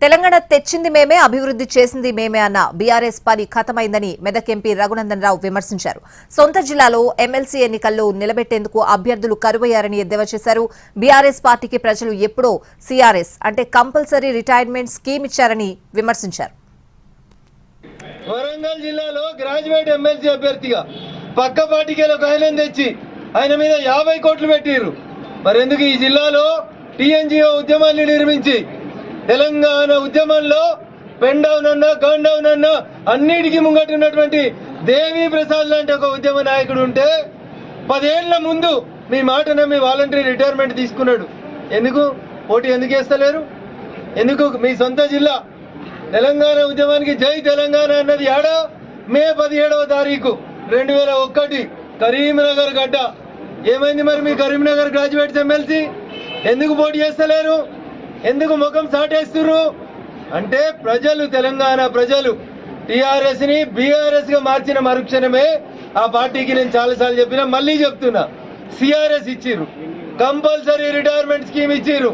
తెలంగాణ తెచ్చింది మేమే, అభివృద్ధి చేసింది మేమే అన్న బీఆర్ఎస్ పని ఖతమైందని మెదక్ ఎంపీ రఘునందన్ రావు విమర్శించారు. సొంత జిల్లాలో ఎమ్మెల్సీ ఎన్నికల్లో నిలబెట్టేందుకు అభ్యర్థులు కరువయ్యారని ఎద్దేవా చేశారు. బీఆర్ఎస్ పార్టీకి ప్రజలు ఎప్పుడో సీఆర్ఎస్ అంటే కంపల్సరీ రిటైర్మెంట్ స్కీమ్ ఇచ్చారని విమర్శించారు. వరంగల్ జిల్లాలో గ్రాడ్యుయేట్ ఎమ్మెల్సీ అభ్యర్థిగా పక్క పార్టీకి ఒక ఆయన తెచ్చి ఆయన మీద 50 కోట్లు పెట్టిరు. మరెందుకు ఈ జిల్లాలో టీఎన్జిఓ ఉద్యమాన్ని నిర్మించి తెలంగాణ ఉద్యమంలో పెన్ డౌన్ అన్నా గన్ డౌన్ అన్నా అన్నిటికీ ముంగట్టున్నటువంటి దేవి ప్రసాద్ లాంటి ఒక ఉద్యమ నాయకుడు ఉంటే 10 ఏళ్ల ముందు మీ మాట నమ్మి వాలంటరీ రిటైర్మెంట్ తీసుకున్నాడు. ఎందుకు పోటీ ఎందుకు వేస్తలేరు? ఎందుకు? మీ సొంత జిల్లా తెలంగాణ ఉద్యమానికి జై తెలంగాణ అన్నది ఏడా మే 17వ తారీఖు 2001 కరీంనగర్ గడ్డ. ఏమైంది మరి మీ కరీంనగర్ గ్రాడ్యుయేట్స్ ఎమ్మెల్సీ? ఎందుకు పోటీ చేస్తలేరు? ఎందుకు ముఖం సాటేస్తున్నారు? అంటే ప్రజలు, తెలంగాణ ప్రజలు టీఆర్ఎస్ ని బీఆర్ఎస్ గా మార్చిన మరుక్షణమే ఆ పార్టీకి నేను చాలాసార్లు చెప్పినా, మళ్ళీ చెప్తున్నా, సిఆర్ఎస్ ఇచ్చిర్రు, కంపల్సరీ రిటైర్మెంట్ స్కీమ్ ఇచ్చిర్రు.